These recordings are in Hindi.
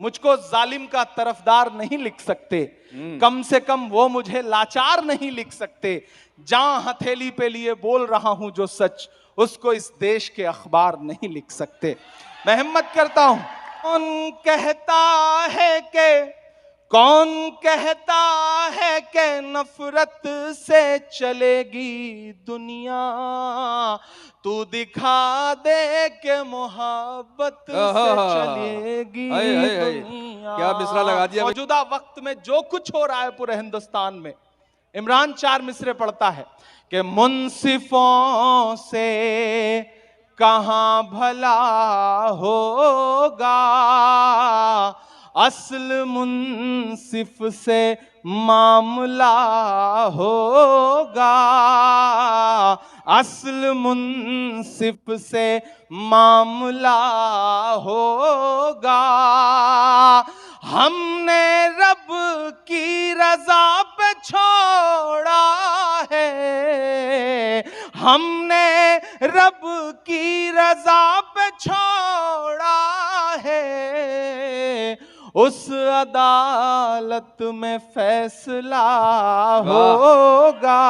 मुझको जालिम का तरफदार नहीं लिख सकते, कम से कम वो मुझे लाचार नहीं लिख सकते। जहां हथेली पे लिए बोल रहा हूं जो सच, उसको इस देश के अखबार नहीं लिख सकते। मैं हिम्मत करता हूं। कौन कहता है कि नफरत से चलेगी दुनिया, तू दिखा दे के मोहब्बत से चलेगी दुनिया। क्या मिसरा लगा दिया। मौजूदा वक्त में जो कुछ हो रहा है पूरे हिंदुस्तान में, इमरान 4 मिसरे पढ़ता है कि मुंसिफों से कहां भला होगा, असल मुंसिफ से मामला होगा, असल मुंसिफ से मामला होगा। हमने रब की रजा पे छोड़ा है, हमने रब की रजा पे छोड़ा है, उस अदालत में फैसला होगा।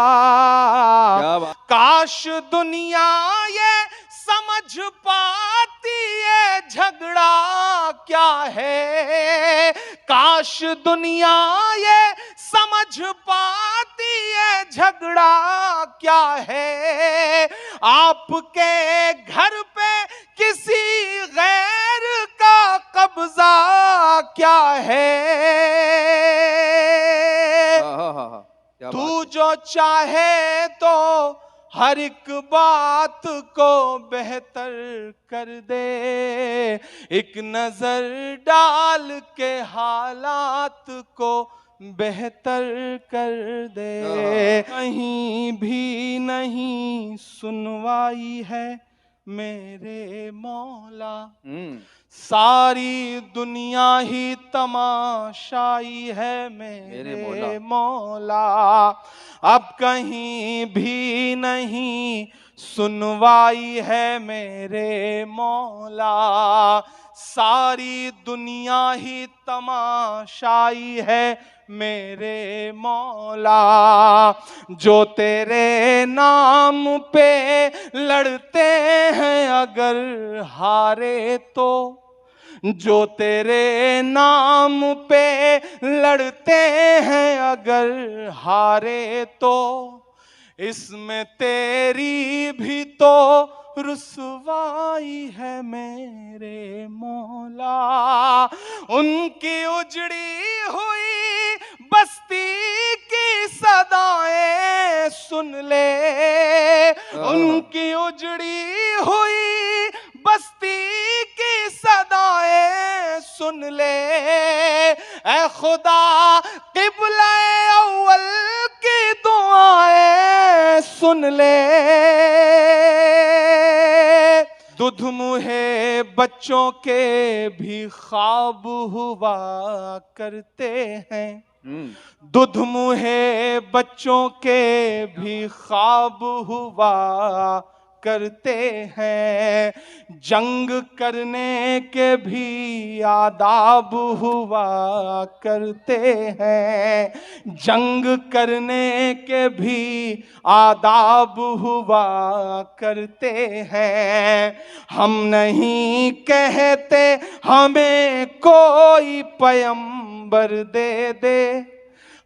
काश दुनिया ये समझ पाती है झगड़ा क्या है, काश दुनिया ये समझ पाती है झगड़ा क्या है। आपके घर पे किसी गैर का कब्जा क्या है। तू जो चाहे तो हर एक बात को बेहतर कर दे, एक नजर डाल के हालात को बेहतर कर दे। कहीं भी नहीं सुनवाई है मेरे मौला, सारी दुनिया ही तमाशाई है मेरे मौला। अब कहीं भी नहीं सुनवाई है मेरे मौला, सारी दुनिया ही तमाशाई है मेरे मौला। जो तेरे नाम पे लड़ते हैं अगर हारे तो, जो तेरे नाम पे लड़ते हैं अगर हारे तो, इसमें तेरी भी तो रुसवाई है मेरे मौला। उनकी उजड़ी हुई बस्ती की सदाएं सुन ले, उनकी उजड़ी हुई बस्ती की सदाएं सुन ले। ऐ खुदा क़िबला अव्वल की दुआएं सुन ले। दूध मुहे बच्चों के भी ख्वाब हुआ करते हैं, दूध मुहे बच्चों के भी ख्वाब हुआ करते हैं। जंग करने के भी आदाब हुआ करते हैं, जंग करने के भी आदाब हुआ करते हैं। हम नहीं कहते हमें कोई पैगंबर दे दे,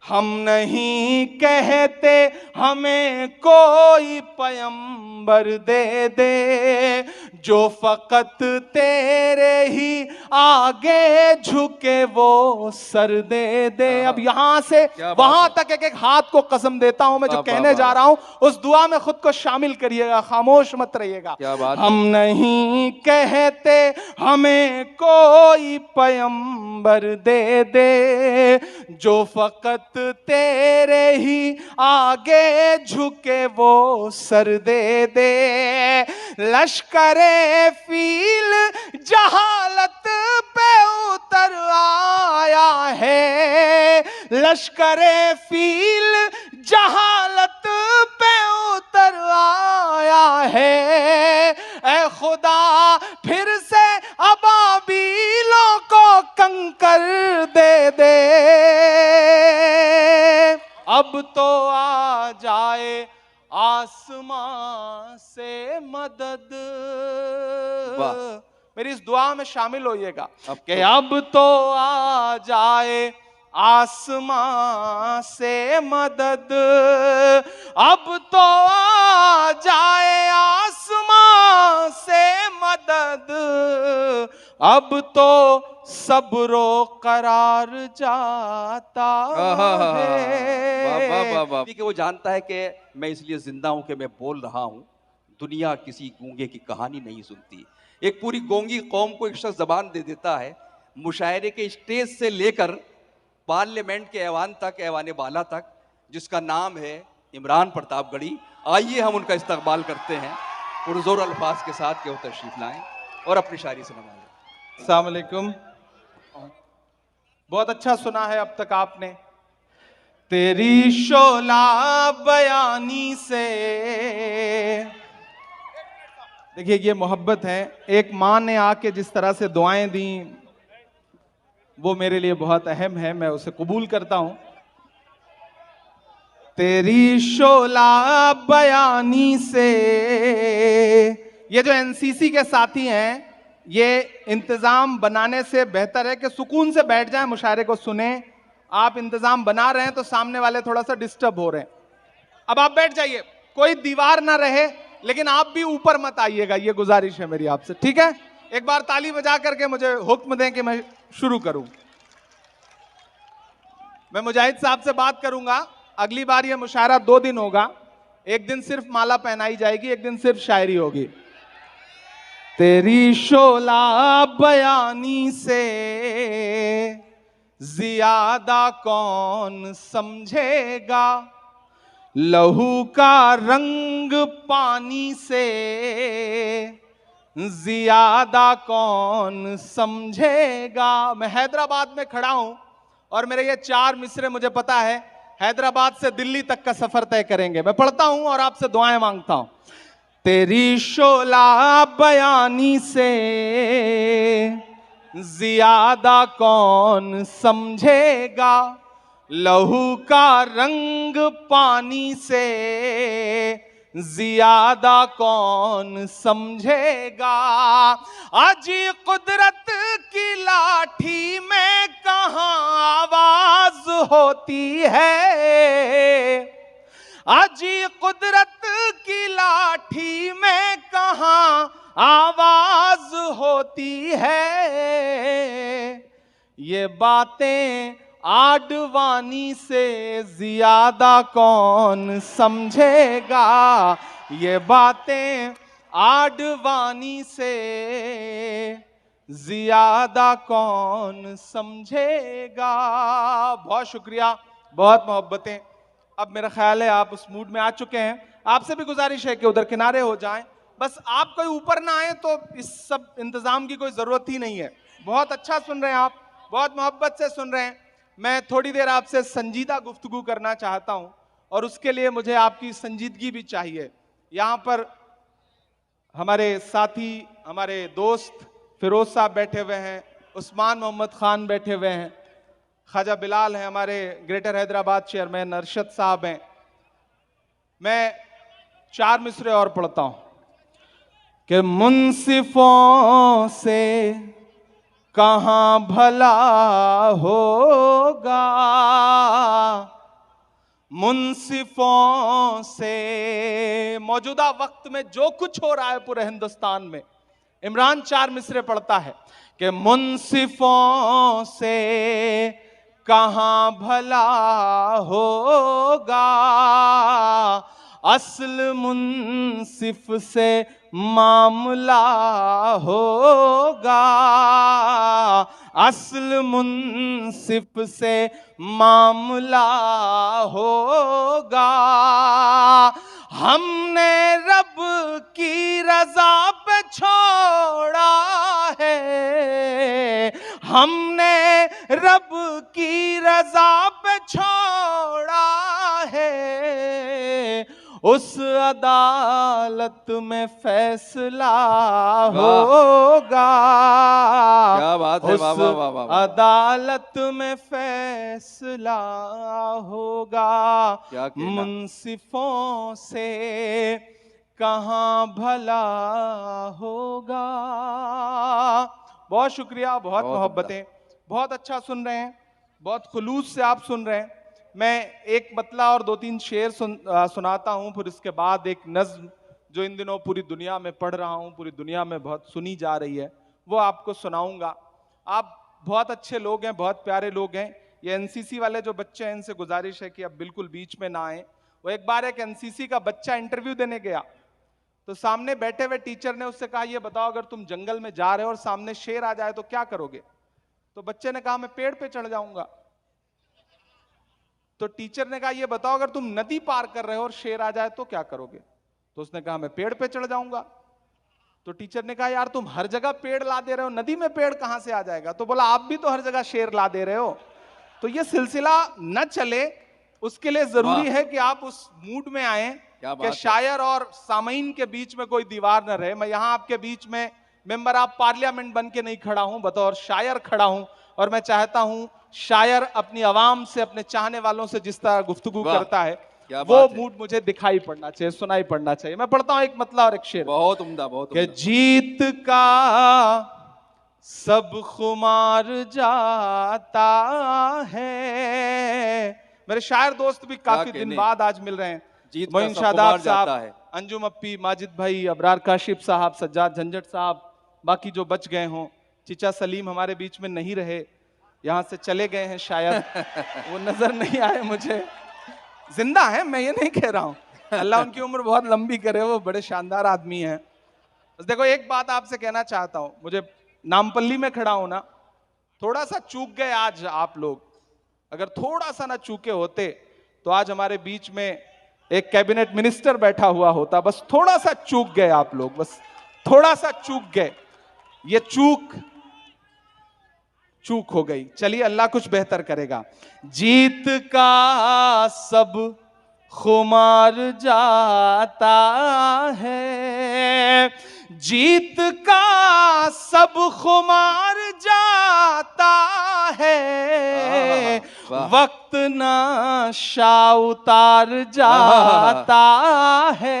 हम नहीं कहते हमें कोई पैगंबर दे दे, जो फकत तेरे ही आगे झुके वो सर दे दे। अब यहां से वहां तक एक एक हाथ को कसम देता हूं मैं, जो कहने जा रहा हूं उस दुआ में खुद को शामिल करिएगा, खामोश मत रहिएगा। हम नहीं कहते हमें कोई पैगंबर दे दे, जो फकत तेरे ही आगे झुके वो सर दे दे। लश्करे फील जहालत पे उतर आया है, लश्करे फील जहालत पे उतर आया है। ऐ खुदा फिर से अबाबीलों को कंकर दे दे, अब तो आ जाए आसमां से मदद। मेरी इस दुआ में शामिल होइएगा कि अब तो आ जाए आसमां से मदद, अब तो आ जाए आसमां से मदद, अब तो सब्रो करार जाता है। कि वो जानता है कि मैं इसलिए जिंदा हूं कि मैं बोल रहा हूं, दुनिया किसी गूंगे की कहानी नहीं सुनती। एक पूरी गोंगी कौम को एक शख्स जबान दे देता है, मुशायरे के स्टेज से लेकर पार्लियामेंट के ऐवान तक, ऐवान बाला तक, जिसका नाम है इमरान प्रतापगढ़ी। आइए हम उनका इस्तकबाल करते हैं पुरजोर अल्फाज के साथ कि वो तशरीफ लाएं और अपनी शायरी से नवाजें। अस्सलाम वालेकुम। बहुत अच्छा सुना है अब तक आपने। तेरी शोला बयानी से, देखिए ये मोहब्बत है। एक माँ ने आके जिस तरह से दुआएं दी वो मेरे लिए बहुत अहम है, मैं उसे कबूल करता हूं। तेरी शोला बयानी से, ये जो एनसीसी के साथी हैं, ये इंतजाम बनाने से बेहतर है कि सुकून से बैठ जाएं, मुशायरे को सुने। आप इंतजाम बना रहे हैं तो सामने वाले थोड़ा सा डिस्टर्ब हो रहे हैं। अब आप बैठ जाइए, कोई दीवार ना रहे, लेकिन आप भी ऊपर मत आइएगा, ये गुजारिश है मेरी आपसे, ठीक है? एक बार ताली बजा करके मुझे हुक्म दें कि मैं शुरू करूं। मैं मुजाहिद साहब से बात करूंगा। अगली बार ये मुशायरा 2 दिन होगा, एक दिन सिर्फ माला पहनाई जाएगी, एक दिन सिर्फ शायरी होगी। तेरी शोला बयानी से ज्यादा कौन समझेगा, लहू का रंग पानी से ज्यादा कौन समझेगा। मैं हैदराबाद में खड़ा हूं और मेरे ये 4 मिसरे मुझे पता है हैदराबाद से दिल्ली तक का सफर तय करेंगे। मैं पढ़ता हूं और आपसे दुआएं मांगता हूं। तेरी शोला बयानी से ज्यादा कौन समझेगा, लहू का रंग पानी से ज्यादा कौन समझेगा। अजी कुदरत की लाठी में कहां आवाज होती है, अजी कुदरत की लाठी में कहां आवाज होती है। ये बातें आडवाणी से ज्यादा कौन समझेगा, ये बातें आडवाणी से ज्यादा कौन समझेगा। बहुत शुक्रिया, बहुत मोहब्बतें। अब मेरा ख्याल है आप उस मूड में आ चुके हैं। आपसे भी गुजारिश है कि उधर किनारे हो जाएं, बस आप कोई ऊपर ना आए तो इस सब इंतजाम की कोई जरूरत ही नहीं है। बहुत अच्छा सुन रहे हैं आप, बहुत मोहब्बत से सुन रहे हैं। मैं थोड़ी देर आपसे संजीदा गुफ्तगू करना चाहता हूं और उसके लिए मुझे आपकी संजीदगी भी चाहिए। यहाँ पर हमारे साथी, हमारे दोस्त फिरोज साहब बैठे हुए हैं, उस्मान मोहम्मद खान बैठे हुए हैं, ख्वाजा बिलाल हैं, हमारे ग्रेटर हैदराबाद चेयरमैन अरशद साहब हैं। मैं 4 मिसरे और पढ़ता हूं कि मुंसिफों से कहां भला होगा, मुंसिफों से। मौजूदा वक्त में जो कुछ हो रहा है पूरे हिंदुस्तान में, इमरान 4 मिसरे पढ़ता है कि मुंसिफों से कहां भला होगा, असल मुंसिफ से मामला होगा, असल मुंसिफ से मामला होगा। हमने रब की रजा पे छोड़ा है, हमने रब की रजा पे छोड़ा है, उस अदालत में फैसला होगा। क्या बात है, वाह वाह वाह वाह। अदालत में फैसला होगा। क्या कहना। मुंसिफों से कहाँ भला होगा। बहुत शुक्रिया, बहुत मोहब्बतें, बहुत अच्छा सुन रहे हैं, बहुत खुलूस से आप सुन रहे हैं। मैं एक मतला और 2-3 शेर सुनाता हूं, फिर इसके बाद एक नज्म जो इन दिनों पूरी दुनिया में पढ़ रहा हूं, पूरी दुनिया में बहुत सुनी जा रही है, वो आपको सुनाऊंगा। आप बहुत अच्छे लोग हैं, बहुत प्यारे लोग हैं। ये एनसीसी वाले जो बच्चे हैं, इनसे गुजारिश है कि अब बिल्कुल बीच में ना आए। वो एक बार एक एनसीसी का बच्चा इंटरव्यू देने गया, तो सामने बैठे हुए टीचर ने उससे कहा, ये बताओ अगर तुम जंगल में जा रहे हो और सामने शेर आ जाए तो क्या करोगे? तो बच्चे ने कहा, मैं पेड़ पे चढ़ जाऊंगा। तो टीचर ने कहा, ये बताओ अगर तुम नदी पार कर रहे हो और शेर आ जाए तो क्या करोगे? तो उसने कहा, मैं पेड़ पे चढ़ जाऊंगा। तो टीचर ने कहा, यार तुम हर जगह पेड़ ला दे रहे हो, नदी में पेड़ कहां से आ जाएगा? तो बोला, आप भी तो हर जगह शेर ला दे रहे हो। तो ये सिलसिला न चले, उसके लिए जरूरी है कि आप उस मूड में आए कि शायर और सामईन के बीच में कोई दीवार न रहे। मैं यहां आपके बीच में मेंबर ऑफ पार्लियामेंट बन के नहीं खड़ा हूं, बतौर शायर खड़ा हूं। और मैं चाहता हूं शायर अपनी आवाम से, अपने चाहने वालों से जिस तरह गुफ्तगू करता है, वो मूड मुझे दिखाई पड़ना चाहिए, सुनाई पड़ना चाहिए। मैं पढ़ता हूं एक मतला और एक शेर। बहुत उम्दा, बहुत उम्दा। जीत का सब खुमार जाता है। मेरे शायर दोस्त भी काफी दिन बाद आज मिल रहे हैं। मोइन शादाब साहब, अंजुम अप्पी, माजिद भाई, अबरार काशिफ साहब, सज्जाद झंझट साहब, बाकी जो बच गए हों, चिचा सलीम हमारे बीच में नहीं रहे, यहां से चले गए हैं शायद, वो नजर नहीं आए मुझे। जिंदा है, मैं ये नहीं कह रहा हूं, अल्लाह उनकी उम्र बहुत लंबी करे, वो बड़े शानदार आदमी हैं। बस देखो एक बात आपसे कहना चाहता हूं, मुझे नामपल्ली में खड़ा हूं ना, थोड़ा सा चूक गए आज आप लोग। अगर थोड़ा सा ना चूके होते तो आज हमारे बीच में एक कैबिनेट मिनिस्टर बैठा हुआ होता। बस थोड़ा सा चूक गए आप लोग, बस थोड़ा सा चूक गए। ये चूक हो गई, चलिए अल्लाह कुछ बेहतर करेगा। जीत का सब खुमार जाता है, जीत का सब खुमार जाता है, वक्त नशा उतार जाता है,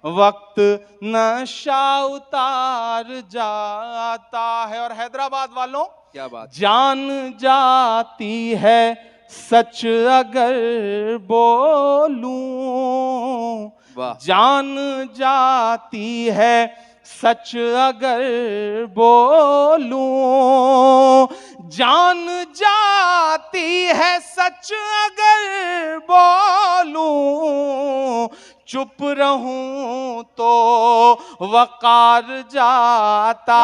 वक्त नशा उतार जाता है। और हैदराबाद वालों, क्या बात, जान जाती है सच अगर बोलूं, जान जाती है सच अगर बोलूं, जान जाती है सच अगर बोलूं, चुप रहूं तो वकार जाता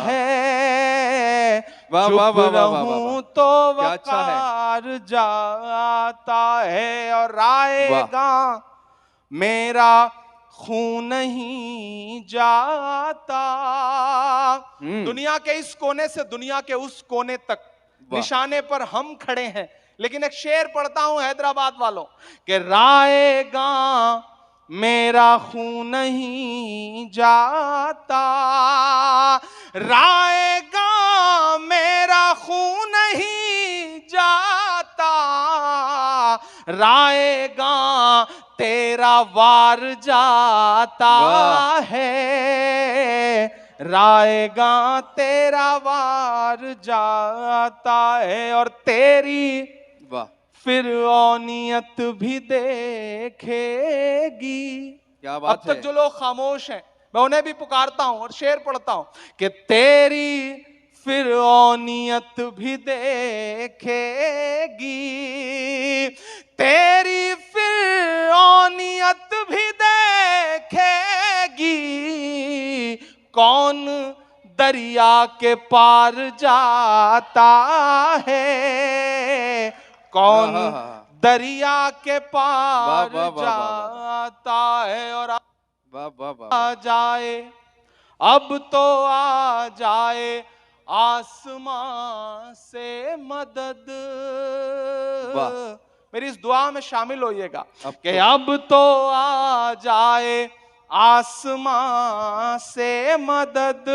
है, चुप रहूं तो वकार जाता है। और आएगा मेरा खून नहीं जाता। दुनिया के इस कोने से दुनिया के उस कोने तक निशाने पर हम खड़े हैं। लेकिन एक शेर पढ़ता हूं हैदराबाद वालों कि राएगा मेरा खून नहीं जाता, राएगा मेरा खून नहीं जाता, राएगा तेरा वार जाता है, राएगा तेरा वार जाता है। और तेरी फिरौनियत भी देखेगी। क्या बात अब तक जो लोग खामोश हैं, मैं उन्हें भी पुकारता हूं और शेर पढ़ता हूं कि तेरी फिरौनियत भी देखेगी, तेरी फिरौनियत भी देखेगी, कौन दरिया के पार जाता है, कौन दरिया के पार जाता है। और आ जाए, अब तो आ जाए आसमां से मदद। मेरी इस दुआ में शामिल होइएगा कि तो- अब तो आ जाए आसमां से मदद,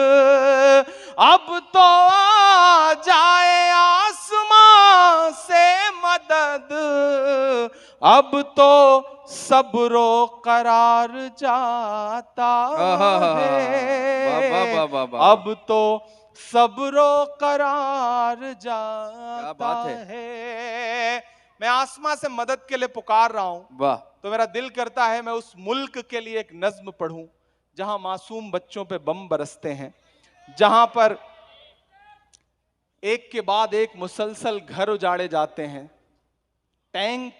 अब तो आ जाए आसमां से मदद, अब तो सब्रो करार जाता वाह वाह है, वाह वाह वाह, अब तो सब्रो करार क्या बात जाता है, है। मैं आसमां से मदद के लिए पुकार रहा हूं, वाह, तो मेरा दिल करता है मैं उस मुल्क के लिए एक नज्म पढ़ूं जहां मासूम बच्चों पे बम बरसते हैं, जहां पर एक के बाद एक मुसलसल घर उजाड़े जाते हैं, टैंक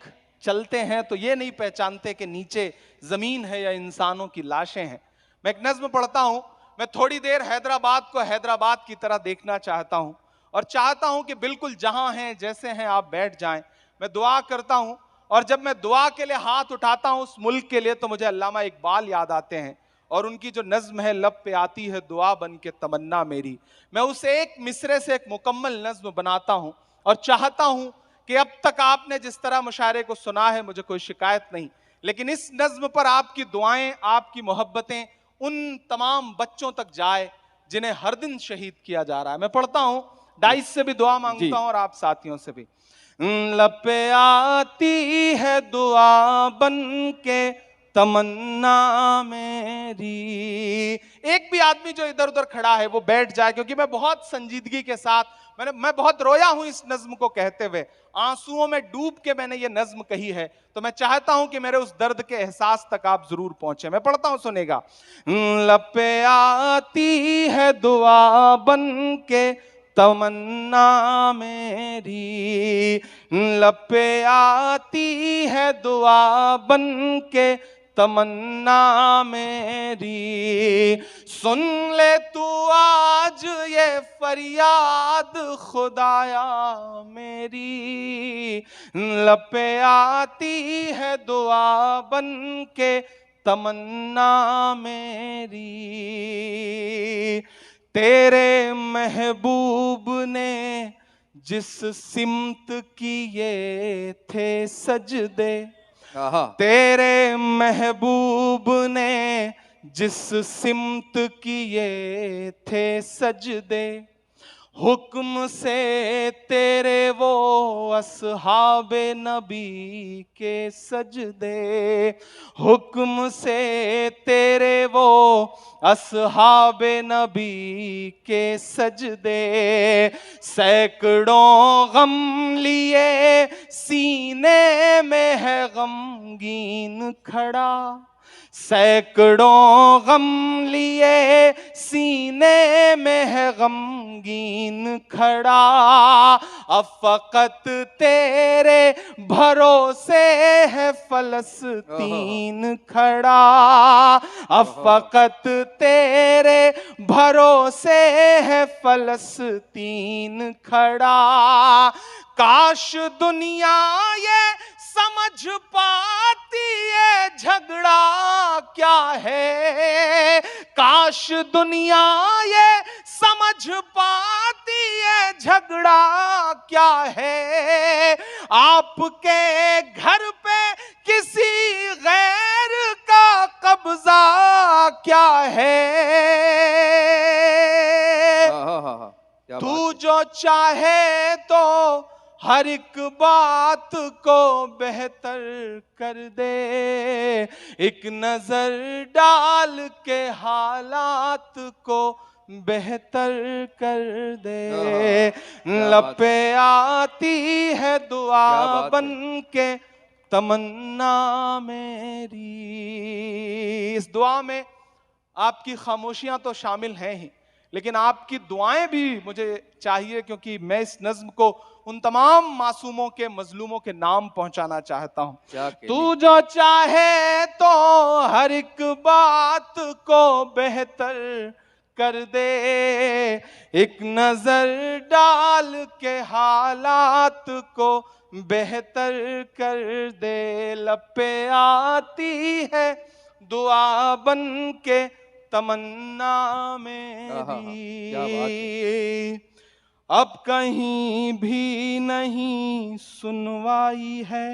चलते हैं तो ये नहीं पहचानते कि नीचे जमीन है या इंसानों की लाशें हैं। मैं एक नज्म पढ़ता हूं। मैं थोड़ी देर हैदराबाद को हैदराबाद की तरह देखना चाहता हूं और चाहता हूं कि बिल्कुल जहां हैं जैसे हैं आप बैठ जाएं। मैं दुआ करता हूं और जब मैं दुआ के लिए हाथ उठाता हूं उस मुल्क के लिए तो मुझे अल्लामा इकबाल याद आते हैं और उनकी जो नज्म है लब पे आती है दुआ बन के तमन्ना मेरी। मैं उस एक मिसरे से एक मुकम्मल नज्म बनाता हूं और चाहता हूं कि अब तक आपने जिस तरह मुशायरे को सुना है मुझे कोई शिकायत नहीं, लेकिन इस नज्म पर आपकी दुआएं, आपकी मोहब्बतें उन तमाम बच्चों तक जाए जिन्हें हर दिन शहीद किया जा रहा है। मैं पढ़ता हूं, डाइस से भी दुआ मांगता हूं और आप साथियों से भी। लब पे आती है दुआ बन के तमन्ना मेरी। एक भी आदमी जो इधर उधर खड़ा है वो बैठ जाए, क्योंकि मैं बहुत संजीदगी के साथ मैं बहुत रोया हूं इस नज्म को कहते हुए, आंसुओं में डूब के मैंने ये नज्म कही है, तो मैं चाहता हूं कि मेरे उस दर्द के एहसास तक आप जरूर पहुंचे। मैं पढ़ता हूं, सुनेगा। लब पे आती है दुआ बन के तमन्ना मेरी, लब पे आती है दुआ बन के तमन्ना मेरी, सुन ले तू आज ये फरियाद खुदाया मेरी, लब पे आती है दुआ बन के तमन्ना मेरी। तेरे महबूब ने जिस सिमत किए थे सजदे, तेरे महबूब ने जिस सिमत किए थे सजदे, हुक्म से तेरे वो अस्हाबे नबी के सजदे, हुक्म से तेरे वो अस्हाबे नबी के सजदे, सैकड़ों गम लिए सीने में है गमगीन खड़ा, सैकड़ों गम लिए सीने में है गमगीन खड़ा, अब फकत तेरे भरोसे है फलस्तीन खड़ा, अब फकत तेरे भरोसे है फलस्तीन खड़ा। काश दुनिया ये समझ पाती है झगड़ा क्या है, काश दुनिया ये समझ पाती है झगड़ा क्या है, आपके घर पे किसी गैर का कब्जा क्या है, तू जो चाहे तो हर एक बात को बेहतर कर दे, एक नजर डाल के हालात को बेहतर कर दे, लब पे आती है दुआ बन के तमन्ना मेरी। इस दुआ में आपकी खामोशियां तो शामिल हैं ही, लेकिन आपकी दुआएं भी मुझे चाहिए, क्योंकि मैं इस नज्म को उन तमाम मासूमों के, मजलूमों के नाम पहुंचाना चाहता हूं। तू जो चाहे तो हर एक बात को बेहतर कर दे, एक नजर डाल के हालात को बेहतर कर दे, लब पे आती है दुआ बन के तमन्ना मेरी। अब कहीं भी नहीं सुनवाई है,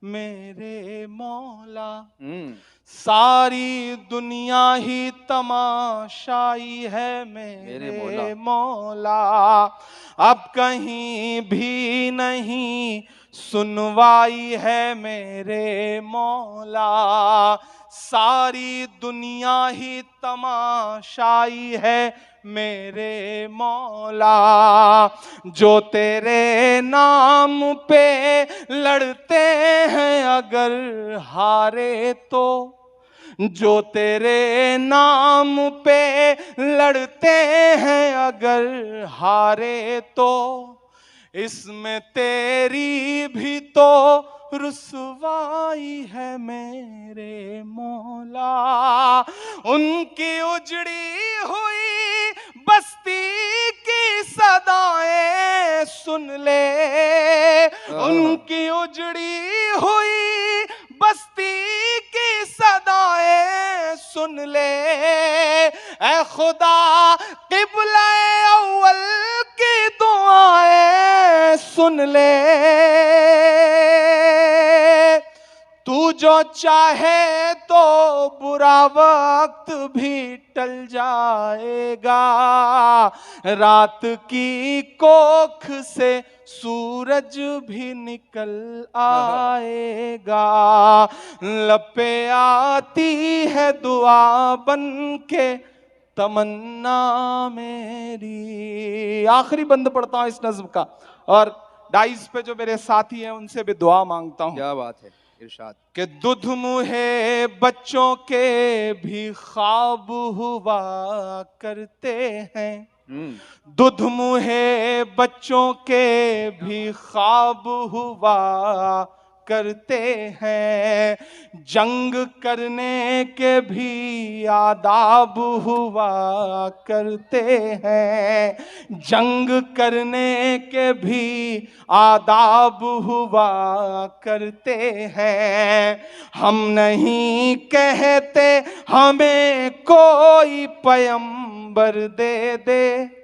मेरे मौला। हम्म, सारी दुनिया ही तमाशाई है मेरे मेरे मौला। मौला। अब कहीं भी नहीं सुनवाई है मेरे मौला। सारी दुनिया ही तमाशाई है मेरे मौला। जो तेरे नाम पे लड़ते हैं अगर हारे तो, जो तेरे नाम पे लड़ते हैं अगर हारे तो, इसमें तेरी भी तो रुसवाई है मेरे मौला। उनकी उजड़ी हुई बस्ती की सदाएं सुन ले, उनकी उजड़ी हुई बस्ती की सदाएं सुन ले। ऐ खुदा क़िबला अव्वल की दुआएं सुन ले। तू जो चाहे तो बुरा वक्त भी टल जाएगा, रात की कोख से सूरज भी निकल आएगा। लपे आती है दुआ बन के तमन्ना मेरी। आखिरी बंद पढ़ता हूं इस नज्म का, और डाइस पे जो मेरे साथी हैं उनसे भी दुआ मांगता हूं। क्या बात है, इरशाद। कि दुध मुहे बच्चों के भी ख्वाब हुआ करते हैं, दुध मुहे बच्चों के भी ख्वाब हुआ करते हैं। जंग करने के भी आदाब हुआ करते हैं, जंग करने के भी आदाब हुआ करते हैं। हम नहीं कहते हमें कोई पैगंबर दे दे,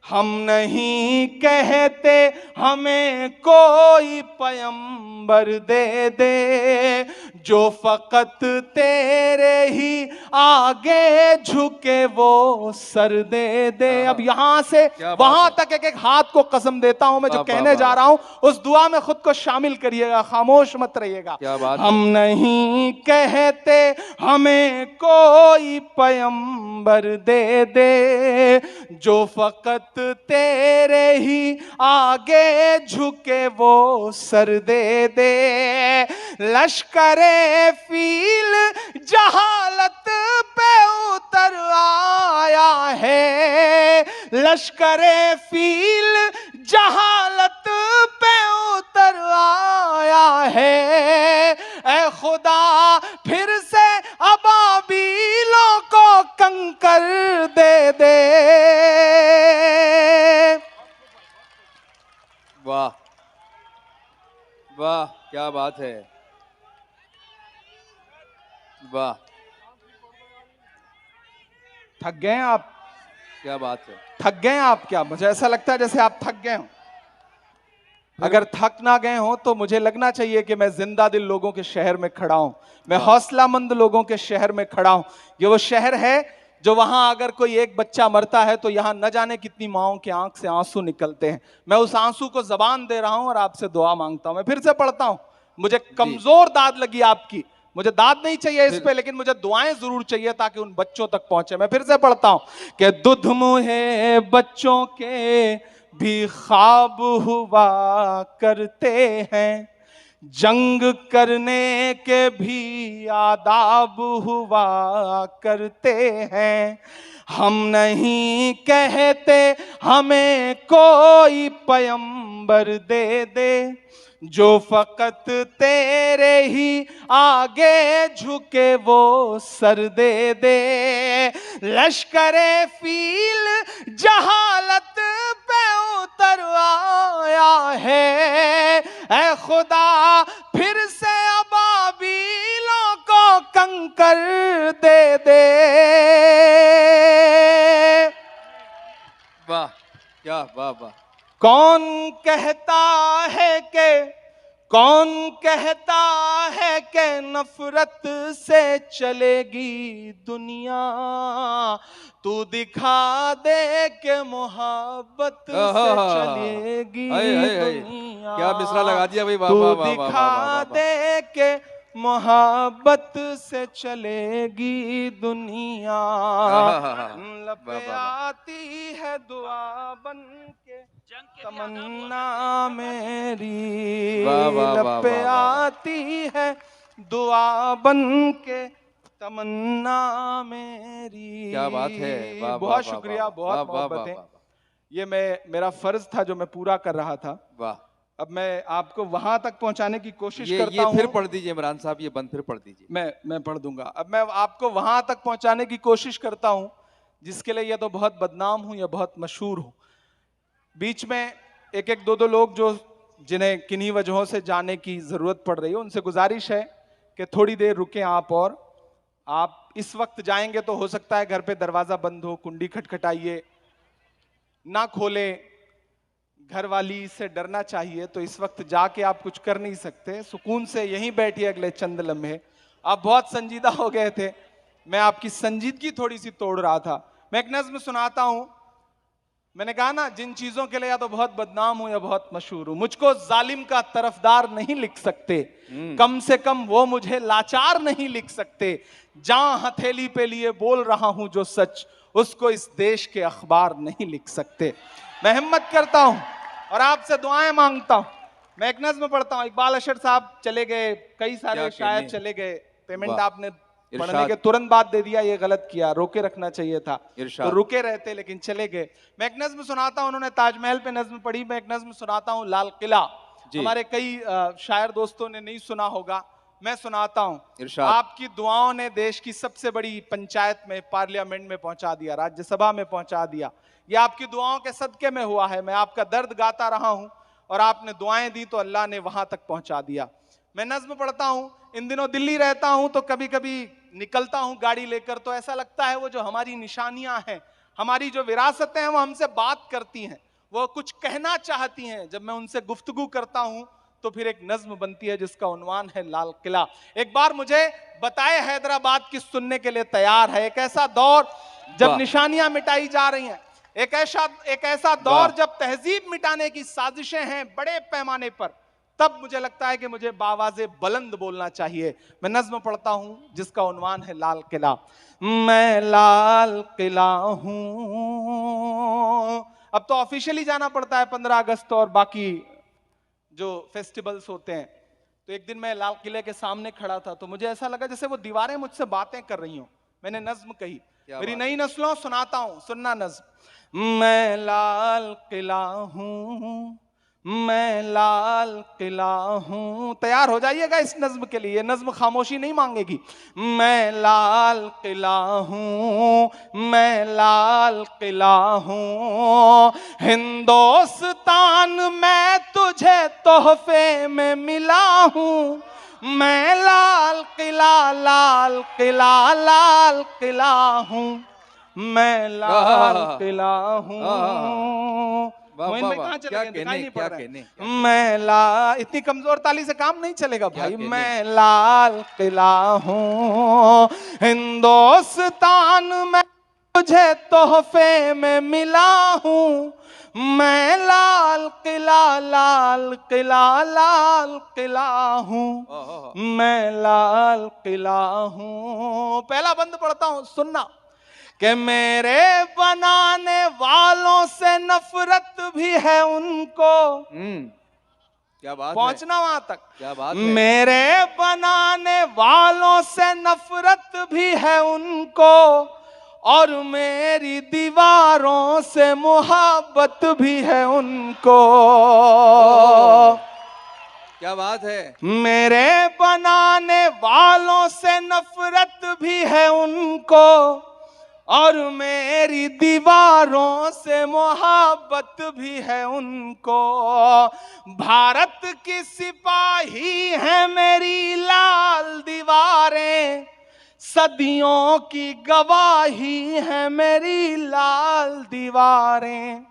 हम नहीं कहते हमें कोई पैगंबर दे दे, जो फकत तेरे ही आगे झुके वो सर दे दे। अब यहां से वहां तक एक एक हाथ को कसम देता हूं मैं, जो कहने जा रहा हूं उस दुआ में खुद को शामिल करिएगा, खामोश मत रहिएगा। हम नहीं कहते हमें कोई पैगंबर दे दे, जो फकत तेरे ही आगे झुके वो सर दे दे। लश्करे फील जहालत पे उतर आया है, लश्करे फील जहालत पे उतर आया है। ऐ खुदा फिर से अबाबीलों को कंकर दे दे। वाह वाह, क्या बात है, वाह। थक गए हैं आप? क्या बात है, थक गए हैं आप? क्या मुझे ऐसा लगता है जैसे आप थक गए हो। अगर थक ना गए हो तो मुझे लगना चाहिए कि मैं जिंदा दिल लोगों के शहर में खड़ा हूं, मैं हौसलामंद लोगों के शहर में खड़ा हूं। ये वो शहर है जो वहां अगर कोई एक बच्चा मरता है तो यहां न जाने कितनी माओं की आंख से आंसू निकलते हैं। मैं उस आंसू को जबान दे रहा हूं और आपसे दुआ मांगता हूं। मैं फिर से पढ़ता हूं, मुझे कमजोर दाद लगी आपकी, मुझे दाद नहीं चाहिए इस पे, लेकिन मुझे दुआएं जरूर चाहिए ताकि उन बच्चों तक पहुंचे। मैं फिर से पढ़ता हूं कि दुध मुहे बच्चों के भी ख्वाब हुआ करते हैं, जंग करने के भी आदाब हुआ करते हैं। हम नहीं कहते हमें कोई पैगंबर दे दे, जो फकत तेरे ही आगे झुके वो सर दे दे। लश्करे फील जहालत पे उतर आया है, ऐ खुदा फिर से अबाबीलों को कंकर दे दे। वाह, क्या वाह वाह। कौन कहता है कि कौन कहता है कि नफरत से चलेगी दुनिया, तू दिखा दे के मोहब्बत से चलेगी दुनिया। क्या मिसरा लगा दिया भाई, वाह तू वाह वाह वाह दिखा वाह। दे के मोहब्बत से चलेगी दुनिया। लब पे आती है दुआ बन के तमन्ना मेरी, लब पे आती है दुआ बन के तमन्ना मेरी। क्या बात है, बहुत शुक्रिया, बहुत मोहब्बतें। ये मेरा फर्ज था जो मैं पूरा कर रहा था। वाह। अब मैं आपको वहां तक पहुंचाने की कोशिश करता ये हूं। फिर पढ़ दीजिए इमरान साहब, ये बंद फिर पढ़ दीजिए। मैं पढ़ दूंगा। अब मैं आपको वहां तक पहुंचाने की कोशिश करता हूं जिसके लिए या तो बहुत बदनाम हूं या बहुत मशहूर हूं। बीच में एक एक दो लोग जो जिन्हें किन्हीं वजहों से जाने की जरूरत पड़ रही है, उनसे गुजारिश है कि थोड़ी देर रुकें आप। और आप इस वक्त जाएंगे तो हो सकता है घर पे दरवाजा बंद हो, कुंडी खटखटाइए, ना खोले, घर वाली से डरना चाहिए। तो इस वक्त जाके आप कुछ कर नहीं सकते, सुकून से यहीं बैठिए अगले चंद लम्हे। आप बहुत संजीदा हो गए थे, मैं आपकी संजीदगी थोड़ी सी तोड़ रहा था। मैं एक नज्म सुनाता हूं। मैंने कहा ना, जिन चीजों के लिए या तो बहुत बदनाम हूं या बहुत मशहूर हूं, मुझको जालिम का तरफदार नहीं लिख सकते, कम से कम वो मुझे लाचार नहीं लिख सकते। जहां हथेली पे लिए बोल रहा हूं जो सच, उसको इस देश के अखबार नहीं लिख सकते। मैं हिम्मत करता हूं और आपसे दुआएं मांगता हूं। मैं एक नज्म पढ़ता हूं। इकबाल अशर साहब चले गए, कई सारे शायर चले गए, पेमेंट आपने पढ़ने के तुरंत बाद दे दिया, ये गलत किया, रोके रखना चाहिए था। तो रुके रहते लेकिन चले गए। मैं एक नज्म सुनाता हूं, उन्होंने ताजमहल पे नज्म पढ़ी, मैं एक नज्म सुनाता हूं लाल किला। हमारे कई शायर दोस्तों ने नहीं सुना होगा, मैं सुनाता हूं। आपकी दुआओं ने देश की सबसे बड़ी पंचायत में, पार्लियामेंट में पहुंचा दिया, राज्यसभा में पहुंचा दिया। ये आपकी दुआओं के सदके में हुआ है। मैं आपका दर्द गाता रहा हूं और आपने दुआएं दी तो अल्लाह ने वहां तक पहुंचा दिया। मैं नज्म पढ़ता हूं। इन दिनों दिल्ली रहता हूं तो कभी कभी निकलता हूं गाड़ी लेकर, तो ऐसा लगता है वो जो हमारी निशानियां हैं, हमारी जो विरासतें हैं, वो हमसे बात करती हैं, वो कुछ कहना चाहती हैं। जब मैं उनसे गुफ्तगू करता हूं तो फिर एक नज्म बनती है जिसका उन्वान है लाल किला। एक बार मुझे बताए हैदराबाद की सुनने के लिए तैयार है। एक ऐसा दौर जब निशानियां मिटाई जा रही हैं, एक ऐसा दौर जब तहजीब मिटाने की साजिशें हैं बड़े पैमाने पर, तब मुझे लगता है कि मुझे बावाज़े बुलंद बोलना चाहिए। मैं नज्म पढ़ता हूं जिसका उन्वान है लाल किला। मैं लाल किला हूं। अब तो ऑफिशियली जाना पड़ता है 15 अगस्त और बाकी जो फेस्टिवल्स होते हैं। तो एक दिन मैं लाल किले के सामने खड़ा था तो मुझे ऐसा लगा जैसे वो दीवारें मुझसे बातें कर रही हो। मैंने नज्म कही, मेरी नई नस्लों सुनाता हूं, सुनना नज्म। मैं लाल किला हूं, मैं लाल किला हूं। तैयार हो जाइएगा इस नज्म के लिए, ये नज्म खामोशी नहीं मांगेगी। मैं लाल किला हूं, मैं लाल किला हूं। हिंदुस्तान मैं तुझे तोहफे में मिला हूं। मैं लाल किला, लाल किला, लाल किला हूं। मैं लाल किला हूं। मैं इतनी कमजोर ताली से काम नहीं चलेगा भाई। मैं लाल किला हूं। हिंदुस्तान में तुझे तोहफे में मिला हूं। मैं लाल किला, लाल किला, लाल किला हूं। मैं लाल किला हूं। पहला बंद पढ़ता हूं, सुनना। कि मेरे बनाने वालों से नफरत भी है उनको। क्या बात पहुंचना है, वहां तक, क्या बात है। मेरे बनाने वालों से नफरत भी है उनको, और मेरी दीवारों से मोहब्बत भी है उनको। क्या बात है। मेरे बनाने वालों से नफरत भी है उनको, और मेरी दीवारों से मोहब्बत भी है उनको। भारत की सिपाही है मेरी लाल दीवारें, सदियों की गवाही है मेरी लाल दीवारें।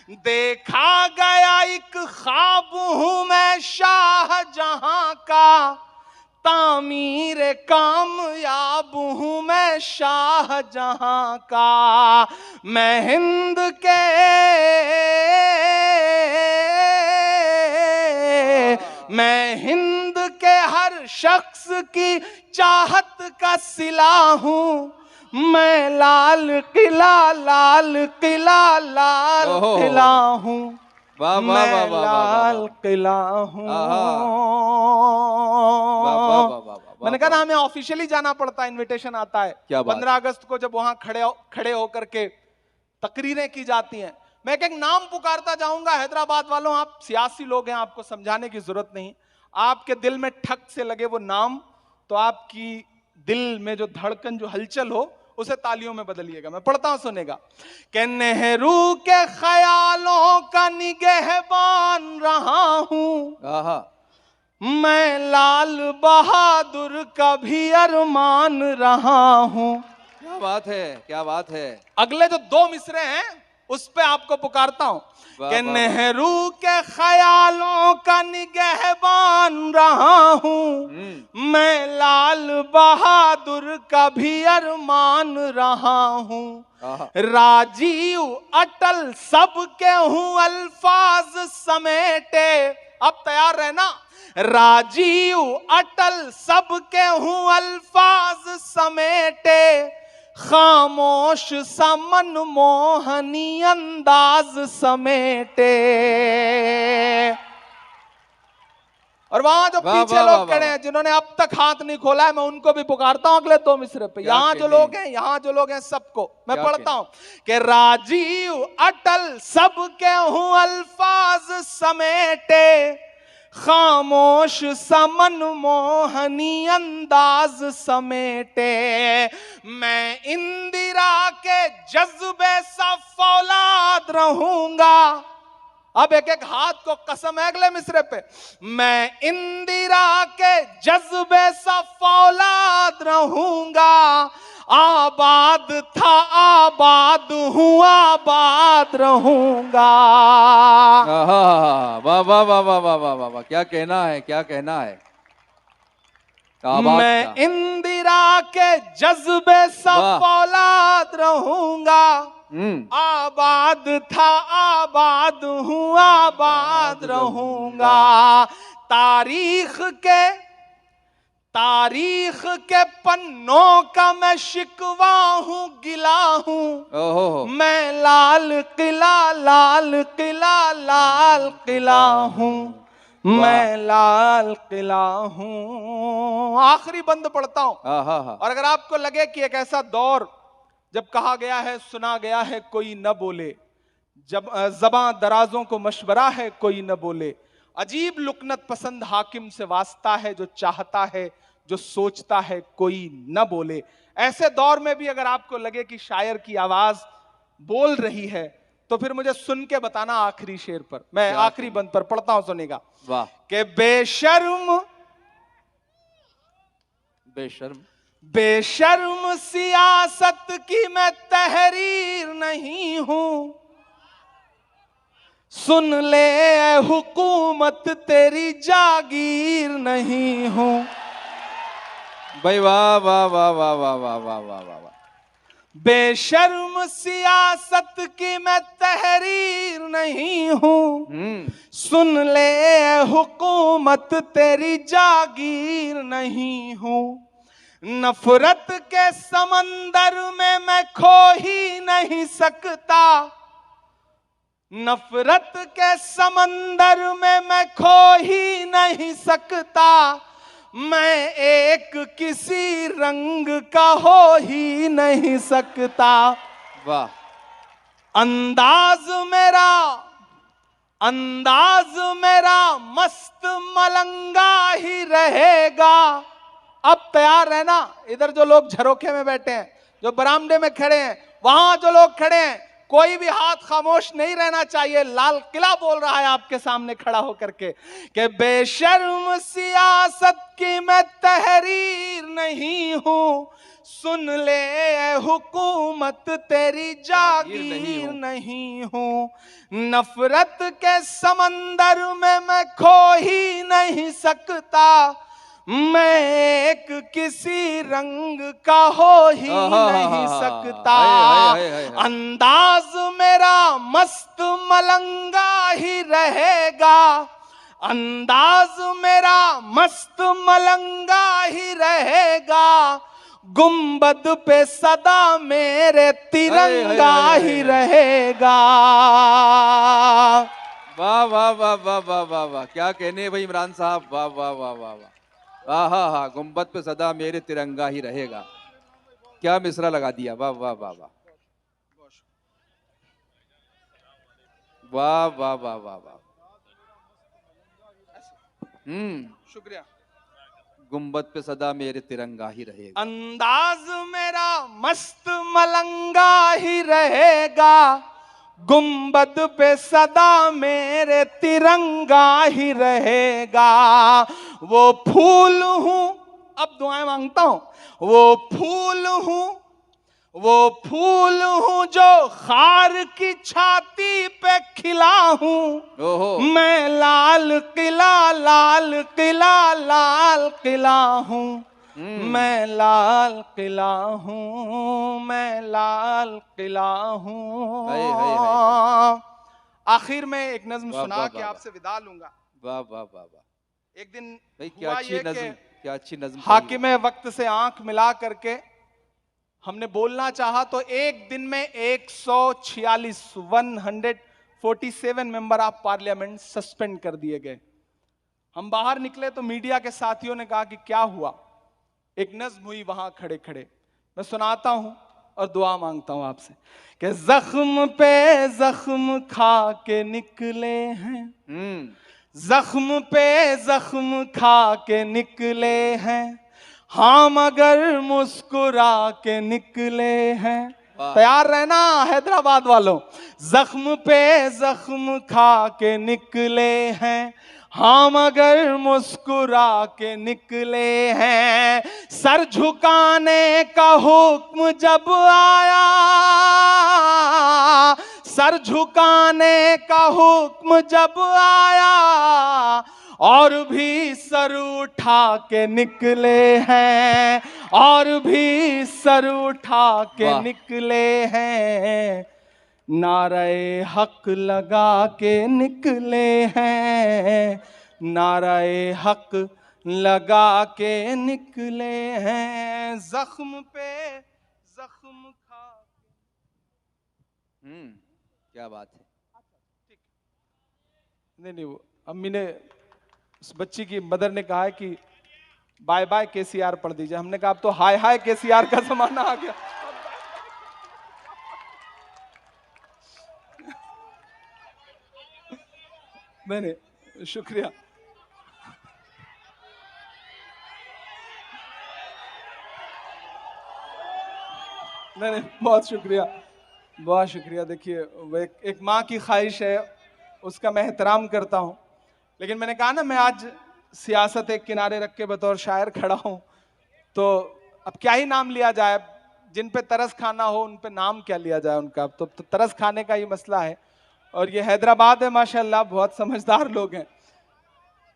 देखा गया एक ख्वाब हूं मैं शाहजहां जहां का, तामीर कामयाब हूं मैं शाह जहां का। मैं हिंद के हर शख्स की चाहत का सिला हूं। मैं लाल किला हूं। वाह वाह मैं वाह वाह लाल वाह किला हूं। मैंने कहा ना हमें ऑफिशियली जाना पड़ता है, इनविटेशन आता है। क्या बात 15 अगस्त को जब वहां खड़े होकर के तकरीरें की जाती हैं, मैं एक नाम पुकारता जाऊंगा। हैदराबाद वालों, आप सियासी लोग हैं, आपको समझाने की जरूरत नहीं। आपके दिल में ठक से लगे वो नाम, तो आपकी दिल में जो धड़कन, जो हलचल हो, उसे तालियों में बदलिएगा। मैं पढ़ता हूं, सुनेगा। कि नेहरू के ख्यालों का निगहबान रहा हूं। मैं लाल बहादुर का भी अरमान रहा हूं। क्या बात है, क्या बात है। अगले जो 2 मिसरे हैं उस पे आपको पुकारता हूं कि नेहरू के ख्यालों का निगहबान रहा हूं। मैं लाल बहादुर का भी अरमान रहा हूं। राजीव अटल सबके हूं अल्फाज समेटे। अब तैयार रहना। राजीव अटल सबके हूं अल्फाज समेटे। खामोश सा मनमोहनी अंदाज समेटे। और वहां जो पीछे लोग खड़े हैं जिन्होंने अब तक हाथ नहीं खोला है, मैं उनको भी पुकारता हूं अगले 2 मिसरे पे। यहां जो लोग हैं सबको मैं पढ़ता हूं कि राजीव अटल सबके हूं अल्फाज समेटे। खामोश सा मनमोहनी अंदाज समेटे। मैं इंदिरा के जज्बे सा फौलाद रहूंगा। अब एक एक हाथ को कसम है अगले मिसरे पे। मैं इंदिरा के जज्बे सा फौलाद रहूंगा। आबाद था आबाद हूं आबाद रहूंगा। वाह वाह वाह वाह वाह वाह वाह, क्या कहना है, क्या कहना है। मैं इंदिरा के जज्बे सा फौलाद रहूंगा। आबाद था आबाद हूं आबाद रहूंगा। तारीख के पन्नों का मैं शिकवा हूं गिला हूं। मैं लाल किला हूं। मैं लाल किला हूं। आखिरी बंद पढ़ता हूं। और अगर आपको लगे कि एक ऐसा दौर जब कहा गया है, सुना गया है कोई न बोले, जब ज़बां दराजों को मशवरा है कोई न बोले, अजीब लुकनत पसंद हाकिम से वास्ता है, जो चाहता है जो सोचता है कोई न बोले। ऐसे दौर में भी अगर आपको लगे कि शायर की आवाज बोल रही है, तो फिर मुझे सुन के बताना आखिरी शेर पर। मैं आखिरी बंद पर पढ़ता हूं, सुनेगा। वाह। कि बेशर्म सियासत की मैं तहरीर नहीं हूं। सुन ले हुकूमत तेरी जागीर नहीं हूं। भाई वाह वाह वाह वाह वाह वाह वाह वाह वाह। बेशर्म सियासत की मैं तहरीर नहीं हूं। सुन ले हुकूमत तेरी जागीर नहीं हूं। नफरत के समंदर में मैं खो ही नहीं सकता। नफरत के समंदर में मैं खो ही नहीं सकता। मैं एक किसी रंग का हो ही नहीं सकता। वाह। अंदाज मेरा मस्त मलंगा ही रहेगा। अब तैयार रहना। इधर जो लोग झरोखे में बैठे हैं, जो बरामदे में खड़े हैं, वहां जो लोग खड़े हैं, कोई भी हाथ खामोश नहीं रहना चाहिए। लाल किला बोल रहा है आपके सामने खड़ा होकर के कि बेशर्म सियासत की मैं तहरीर नहीं हूं, सुन ले हुकूमत तेरी जागीर नहीं हूं। नफरत के समंदर में मैं खो ही नहीं सकता, मैं एक किसी रंग का हो ही नहीं सकता। अंदाज मेरा मस्त मलंगा ही रहेगा, अंदाज मेरा मस्त मलंगा ही रहेगा, गुंबद पे सदा मेरे तिरंगा ही रहेगा। वाह वाह वाह वाह वाह वाह वाह, क्या कहने भाई इमरान साहब, वाह वाह वाह वाह वाह। हाँ हाँ, गुंबद पे सदा मेरे तिरंगा ही रहेगा, क्या मिसरा लगा दिया, वाह वाह वाह वाह वाह वाह वाह वाह वाह। शुक्रिया। गुंबद पे सदा मेरे तिरंगा ही रहेगा, अंदाज मेरा मस्त मलंगा ही रहेगा, गुंबद पे सदा मेरे तिरंगा ही रहेगा। वो फूल हूं, अब दुआएं मांगता हूं, वो फूल हूं, वो फूल हूं जो खार की छाती पे खिला हूं। मैं लाल किला लाल किला लाल किला हूं, मैं लाल किला हूं, मैं लाल किला हूं। आखिर में एक नज्म सुना के आपसे विदा लूंगा। वाह वाह वाह वाह। एक दिन भाई क्या अच्छी नज्म, क्या अच्छी नज्म। हाकिम वक्त से आंख मिला करके हमने बोलना चाहा तो एक दिन में 147 मेंबर ऑफ पार्लियामेंट सस्पेंड कर दिए गए। हम बाहर निकले तो मीडिया के साथियों ने कहा कि क्या हुआ। एक नज्म हुई वहां खड़े खड़े, मैं सुनाता हूं और दुआ मांगता हूं आपसे कि जख्म पे जख्म खा के निकले हैं, जख्म पे जख्म खा के निकले हैं, हाँ मगर मुस्कुरा के निकले हैं। तैयार रहना हैदराबाद वालों। जख्म पे जख्म खा के निकले हैं, हाँ मगर मुस्कुरा के निकले हैं। सर झुकाने का हुक्म जब आया, सर झुकाने का हुक्म जब आया, और भी सर उठा के निकले हैं, और भी सर उठा के निकले हैं। नारे हक लगा के निकले हैं, नारे हक लगा के निकले हैं। जख्म पे जख्म खा। क्या बात है। नहीं वो अम्मी ने, उस बच्ची की मदर ने कहा है कि बाय बाय केसीआर पढ़ दीजिए। हमने कहा अब तो हाय हाय केसीआर का जमाना आ गया। नहीं शुक्रिया। नहीं बहुत शुक्रिया, बहुत शुक्रिया। देखिए एक माँ की ख्वाहिश है, उसका मैं एहतराम करता हूँ, लेकिन मैंने कहा ना मैं आज सियासत एक किनारे रख के बतौर शायर खड़ा हूँ, तो अब क्या ही नाम लिया जाए। जिन पे तरस खाना हो उन पे नाम क्या लिया जाए उनका। तो तरस खाने का ही मसला है। और ये हैदराबाद है माशाल्लाह, बहुत समझदार लोग हैं।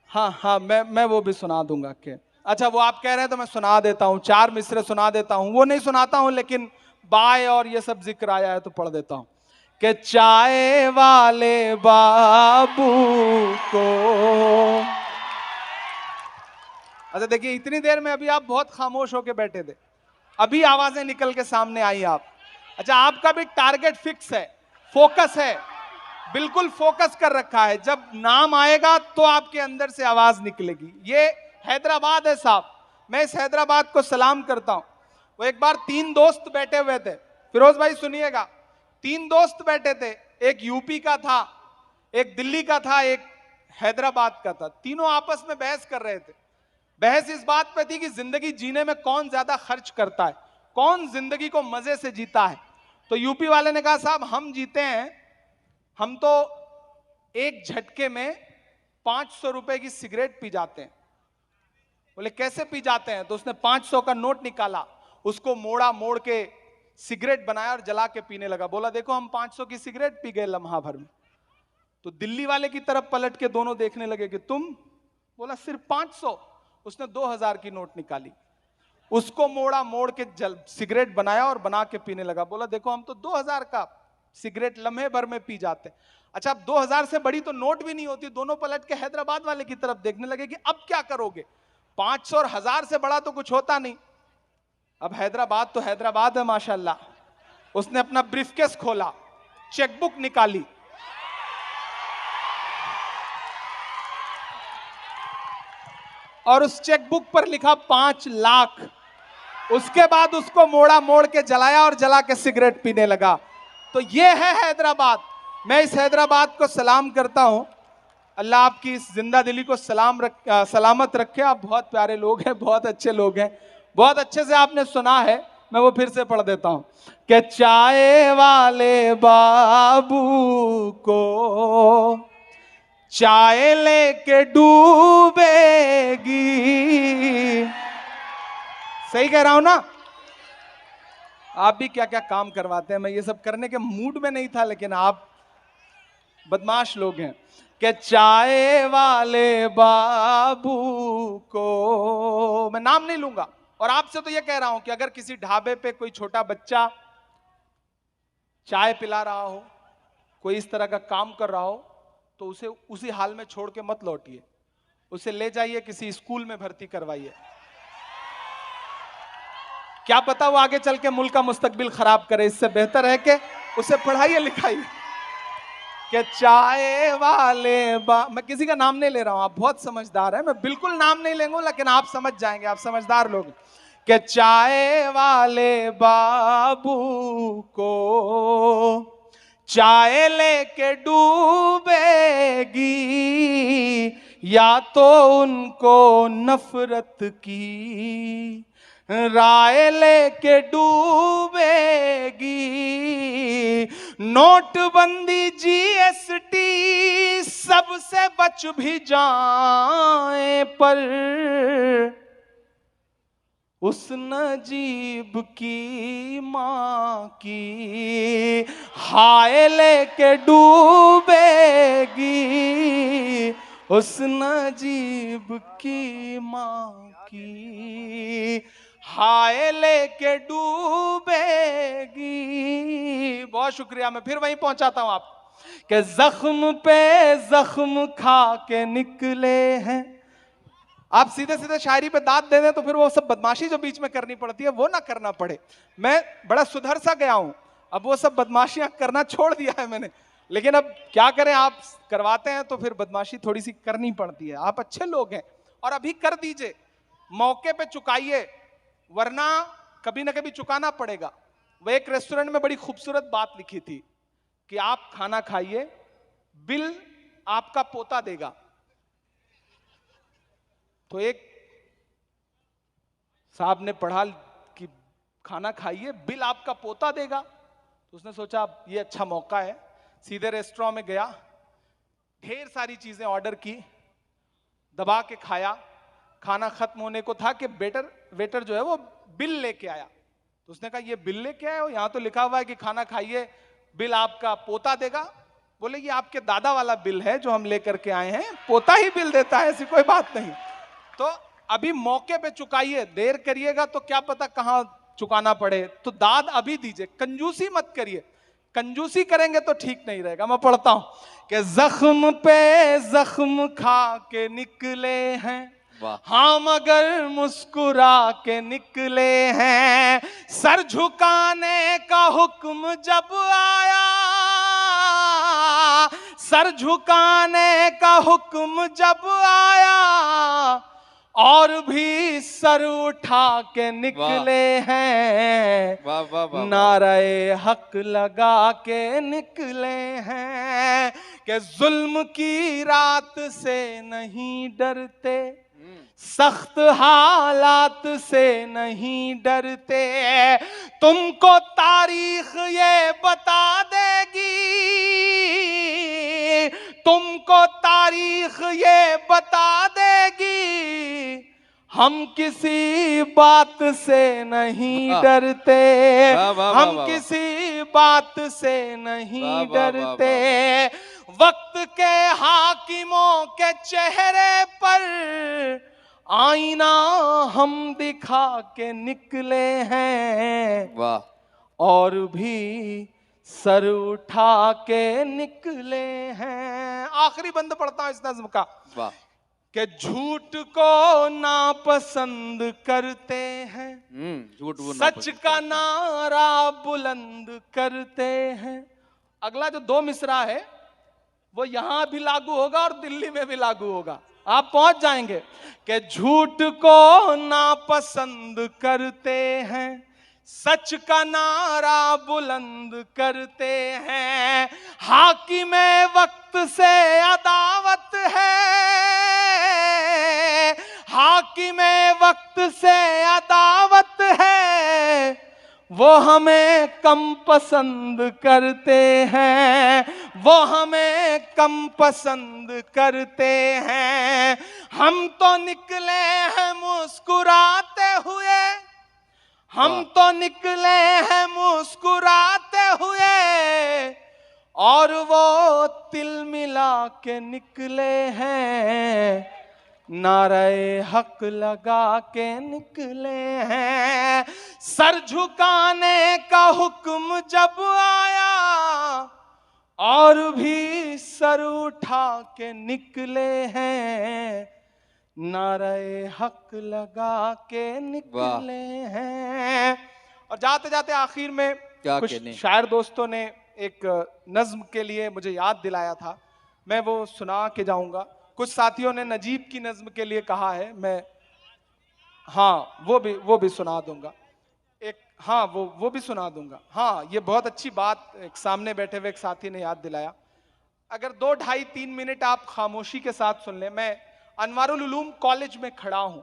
हाँ हाँ मैं वो भी सुना दूंगा के। अच्छा वो आप कह रहे हैं तो मैं सुना देता हूँ, 4 मिसरे सुना देता हूँ। वो नहीं सुनाता हूँ लेकिन बाय और ये सब जिक्र आया है तो पढ़ देता हूँ कि चाय वाले बाबू को। अच्छा देखिए इतनी देर में अभी आप बहुत खामोश होके बैठे थे, अभी आवाजें निकल के सामने आई आप। अच्छा आपका भी टारगेट फिक्स है, फोकस है, बिल्कुल फोकस कर रखा है। जब नाम आएगा तो आपके अंदर से आवाज निकलेगी। ये हैदराबाद है साहब, मैं इस हैदराबाद को सलाम करता हूं। वो एक बार 3 दोस्त बैठे हुए थे, फिरोज भाई सुनिएगा। 3 दोस्त बैठे थे, एक यूपी का था, एक दिल्ली का था, एक हैदराबाद का था। तीनों आपस में बहस कर रहे थे। बहस इस बात पे थी कि जिंदगी जीने में कौन ज्यादा खर्च करता है, कौन जिंदगी को मजे से जीता है। तो यूपी वाले ने कहा साहब हम जीते हैं, हम तो एक झटके में 500 रुपए की सिगरेट पी जाते हैं। बोले कैसे पी जाते हैं? तो उसने 500 का नोट निकाला, उसको मोड़ा, मोड़ के सिगरेट बनाया और जला के पीने लगा। बोला देखो हम 500 की सिगरेट पी गए लम्हा भर में। तो दिल्ली वाले की तरफ पलट के दोनों देखने लगे कि तुम? बोला सिर्फ 500। उसने 2000 की नोट निकाली, उसको मोड़ा, मोड़ के सिगरेट बनाया और बना के पीने लगा। बोला देखो हम तो 2000 का सिगरेट लम्हे भर में पी जाते हैं। अच्छा अब 2000 से बड़ी तो नोट भी नहीं होती। दोनों पलट के हैदराबाद वाले की तरफ देखने लगे कि अब क्या करोगे? 500 और 1000 से बड़ा तो कुछ होता नहीं। अब हैदराबाद तो हैदराबाद है माशाल्लाह। उसने अपना ब्रीफकेस खोला, चेकबुक निकाली, और उस चेकबुक पर लिखा 5 लाख। उसके बाद उसको मोड़ा, मोड़ के जलाया और जला के सिगरेट पीने लगा। तो ये है हैदराबाद। मैं इस हैदराबाद को सलाम करता हूं। अल्लाह आपकी इस जिंदा दिली को सलामत रखे। आप बहुत प्यारे लोग हैं, बहुत अच्छे लोग हैं। बहुत अच्छे से आपने सुना है, मैं वो फिर से पढ़ देता हूं कि चाय वाले बाबू को चाय लेके डूबेगी। सही कह रहा हूं ना? आप भी क्या क्या काम करवाते हैं। मैं ये सब करने के मूड में नहीं था, लेकिन आप बदमाश लोग हैं। कि चाय वाले बाबू को, मैं नाम नहीं लूंगा, और आपसे तो ये कह रहा हूं कि अगर किसी ढाबे पे कोई छोटा बच्चा चाय पिला रहा हो, कोई इस तरह का काम कर रहा हो, तो उसे उसी हाल में छोड़ के मत लौटिए। उसे ले जाइए, किसी स्कूल में भर्ती करवाइए। क्या पता वो आगे चल के मुल्क का मुस्तकबिल खराब करे। इससे बेहतर है कि उसे पढ़ाइए लिखाइए। कि चाय वाले मैं किसी का नाम नहीं ले रहा हूं, आप बहुत समझदार हैं, मैं बिल्कुल नाम नहीं लेंगे, लेकिन आप समझ जाएंगे, आप समझदार लोग। कि चाय वाले बाबू को चाय लेके डूबेगी, या तो उनको नफरत की राय लेके डूबेगी। नोटबंदी जीएसटी सबसे बच भी जाए, पर उस नजीब की मां की हाय लेके डूबेगी। उस नजीब की मां की हाय लेके डूबेगी। बहुत शुक्रिया। मैं फिर वहीं पहुंचाता हूं आपको कि जख्म पे जख्म खा के निकले हैं। आप सीधे सीधे शायरी पे दाद दे दें तो फिर वो सब बदमाशी जो बीच में करनी पड़ती है वो ना करना पड़े। मैं बड़ा सुधर सा गया हूं, अब वो सब बदमाशियां करना छोड़ दिया है मैंने। लेकिन अब क्या करें, आप करवाते हैं तो फिर बदमाशी थोड़ी सी करनी पड़ती है। आप अच्छे लोग हैं और अभी कर दीजिए, मौके पे चुकाइए, वरना कभी ना कभी चुकाना पड़ेगा। वो एक रेस्टोरेंट में बड़ी खूबसूरत बात लिखी थी कि आप खाना खाइए, बिल आपका पोता देगा। तो एक साहब ने पढ़ा कि खाना खाइए, बिल आपका पोता देगा। तो उसने सोचा ये अच्छा मौका है, सीधे रेस्टोरेंट में गया, ढेर सारी चीजें ऑर्डर की, दबा के खाया। खाना खत्म होने को था कि वेटर जो है वो बिल लेके आया। तो उसने कहा ये बिल लेके आए हो, यहां तो लिखा हुआ है कि खाना खाइए, बिल आपका पोता देगा। बोले ये आपके दादा वाला बिल है जो हम लेकर के आए हैं, पोता ही बिल देता है, ऐसी कोई बात नहीं। तो अभी मौके पे चुकाइए, देर करिएगा तो क्या पता कहां चुकाना पड़े। तो दाद अभी दीजिए, कंजूसी मत करिए। कंजूसी करेंगे तो ठीक नहीं रहेगा। मैं पढ़ता हूं कि जख्म पे जख्म खा के निकले हैं, हम अगर मुस्कुरा के निकले हैं। सर झुकाने का हुक्म जब आया, सर झुकाने का हुक्म जब आया, और भी सर उठा के निकले हैं। वाह वाह वाह। नारे हक लगा के निकले हैं कि जुल्म की रात से नहीं डरते, सख्त हालात से नहीं डरते, तुमको तारीख ये बता देगी, तुमको तारीख ये बता देगी, हम किसी बात से नहीं डरते, हम किसी बात से नहीं डरते। वक्त के हाकिमों के चेहरे पर आईना हम दिखा के निकले हैं, वाह, और भी सर उठा के निकले हैं। आखिरी बंद पढ़ता हूं इस नज्म का। वाह, कि झूठ को नापसंद करते हैं, झूठ वो सच का नारा बुलंद करते हैं। अगला जो 2 मिसरा है वो यहां भी लागू होगा और दिल्ली में भी लागू होगा, आप पहुंच जाएंगे। कि झूठ को नापसंद करते हैं, सच का नारा बुलंद करते हैं, हाकिमे वक्त से अदावत है, हाकिमे वक्त से अदावत है, वो हमें कम पसंद करते हैं, वो हमें कम पसंद करते हैं। हम तो निकले हैं मुस्कुराते हुए, हम तो निकले हैं मुस्कुराते हुए, और वो तिल मिला के निकले हैं, नारे हक लगा के निकले हैं। सर झुकाने का हुक्म जब आया, और भी सर उठा के निकले हैं, नारे हक लगा के निकले हैं। और जाते जाते आखिर में कुछ शायर दोस्तों ने एक नज्म के लिए मुझे याद दिलाया था, मैं वो सुना के जाऊंगा। कुछ साथियों ने नजीब की नज्म के लिए कहा है, मैं हाँ वो भी सुना दूंगा। एक हाँ वो भी सुना दूंगा। हाँ, ये बहुत अच्छी बात एक सामने बैठे हुए एक साथी ने याद दिलाया। अगर 2, 2.5, 3 मिनट आप खामोशी के साथ सुन लें। मैं अनवारुल उलूम कॉलेज में खड़ा हूं।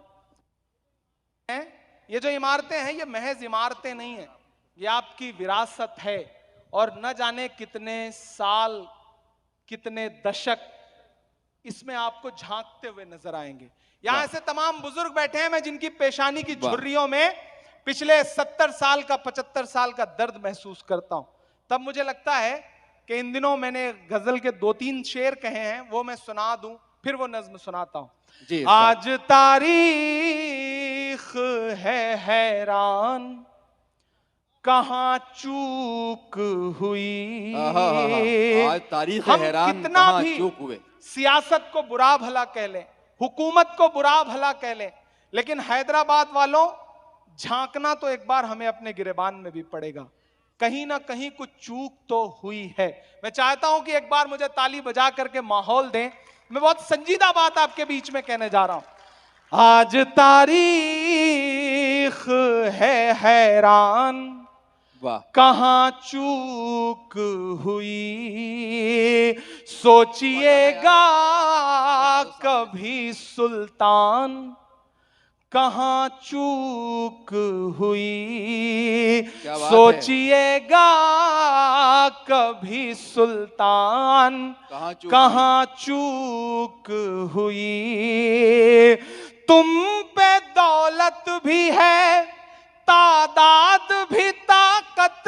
ये जो इमारतें हैं ये महज इमारतें नहीं है, ये आपकी विरासत है, और न जाने कितने साल, कितने दशक इसमें आपको झांकते हुए नजर आएंगे। यहां ऐसे तमाम बुजुर्ग बैठे हैं, मैं जिनकी पेशानी की झुर्रियों में पिछले 70 साल का, 75 साल का दर्द महसूस करता हूं। तब मुझे लगता है कि इन दिनों मैंने गजल के 2-3 शेर कहे हैं, वो मैं सुना दूं, फिर वो नज्म सुनाता हूं। आज तारीख है हैरान, कहां चूक हुई, आज तारीख है हैरान, कितना भी चूक हुए। सियासत को बुरा भला कह लें, हुकूमत को बुरा भला कह लें, लेकिन हैदराबाद वालों, झांकना तो एक बार हमें अपने गिरेबान में भी पड़ेगा। कहीं ना कहीं कुछ चूक तो हुई है। मैं चाहता हूं कि एक बार मुझे ताली बजा करके माहौल दें। मैं बहुत संजीदा बात आपके बीच में कहने जा रहा हूं। आज तारीख है हैरान, कहां चूक हुई, सोचिएगा कभी सुल्तान, कहां चूक हुई, सोचिएगा कभी सुल्तान, कहां चूक हुई। तुम पे दौलत भी है, तादाद भी, ताकत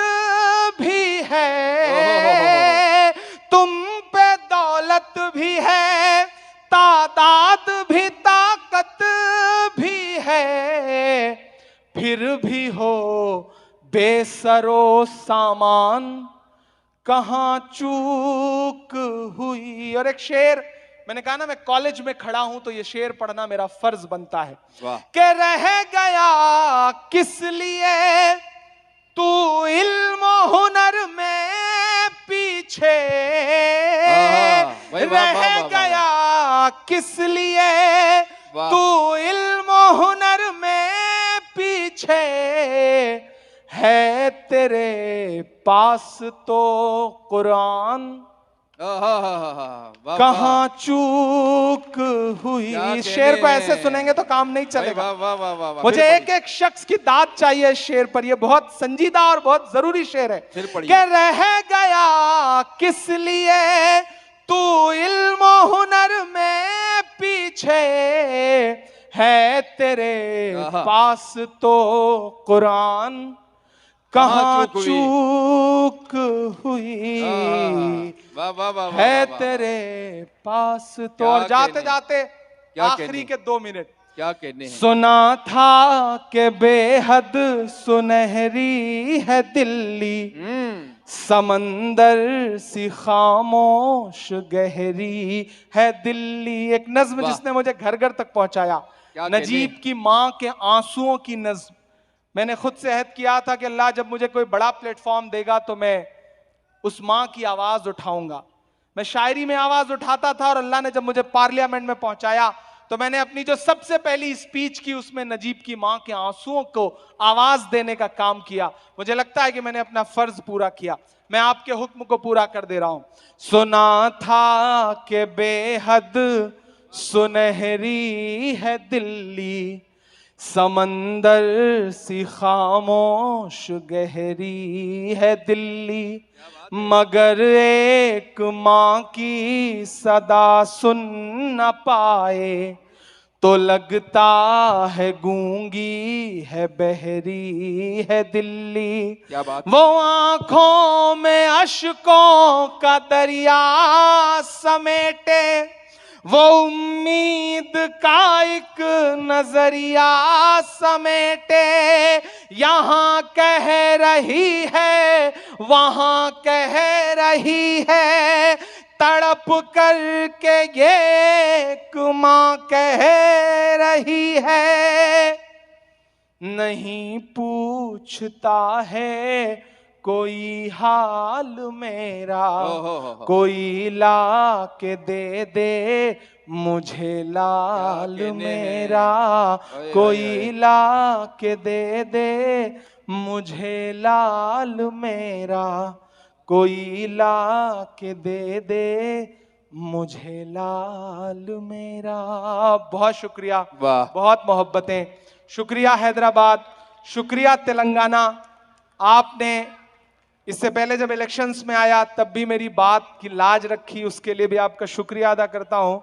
भी है, तुम पे दौलत भी है, तादाद भी, ताकत भी है, फिर भी हो बेसरो सामान, कहां चूक हुई। और एक शेर, मैंने कहा ना मैं कॉलेज में खड़ा हूं तो ये शेर पढ़ना मेरा फर्ज बनता है। कि रह गया किस लिए तू इल्म हुनर में पीछे, रह गया किस लिए तू इल्म हुनर में पीछे, है तेरे पास तो कुरान, वाह, कहाँ चूक हुई। क्या इस शेर को कहने ऐसे हैं। सुनेंगे तो काम नहीं भाई, चलेगा। वाह वाह वाह वाह वाह। मुझे फिर एक एक शख्स की दाद चाहिए इस शेर पर। ये बहुत संजीदा और बहुत जरूरी शेर है। फिर पढ़िए। कि रह गया किस लिए तू इल्म हुनर में पीछे, है तेरे आहा। पास तो कुरान कहाँ चूक हुई। वाह वाह वाह वाह है वाह, वाह। तेरे पास तो। क्या और जाते कहने। जाते क्या आखिरी कहने। के 2 मिनट। क्या कहने हैं। सुना था कि बेहद सुनहरी है दिल्ली, समंदर सी खामोश गहरी है दिल्ली। एक नज्म वाह। जिसने मुझे घर घर तक पहुंचाया। क्या कहने। नजीब की मां के आंसुओं की नज्म। मैंने खुद से अहद किया था कि अल्लाह जब मुझे कोई बड़ा प्लेटफॉर्म देगा तो मैं उस मां की आवाज उठाऊंगा। मैं शायरी में आवाज उठाता था और अल्लाह ने जब मुझे पार्लियामेंट में पहुंचाया तो मैंने अपनी जो सबसे पहली स्पीच की उसमें नजीब की मां के आंसुओं को आवाज देने का काम किया। मुझे लगता है कि मैंने अपना फर्ज पूरा किया। मैं आपके हुक्म को पूरा कर दे रहा हूं। सुना था कि बेहद सुनहरी है दिल्ली, समंदर सी खामोश गहरी है दिल्ली, मगर एक मां की सदा सुन न पाए तो लगता है गूंगी है बहरी है दिल्ली। क्या बात। वो आंखों में अश्कों का दरिया समेटे, वो उम्मीद का एक नजरिया समेटे, यहां कह रही है वहां कह रही है, तड़प करके ये एक मां कह रही है। नहीं पूछता है कोई हाल मेरा, कोई ला के दे मुझे लाल मेरा, कोई ला के दे मुझे लाल मेरा, कोई ला के दे मुझे लाल मेरा। बहुत शुक्रिया। वाह। बहुत मोहब्बतें। शुक्रिया हैदराबाद, शुक्रिया तेलंगाना। आपने इससे पहले जब इलेक्शंस में आया तब भी मेरी बात की लाज रखी, उसके लिए भी आपका शुक्रिया अदा करता हूं।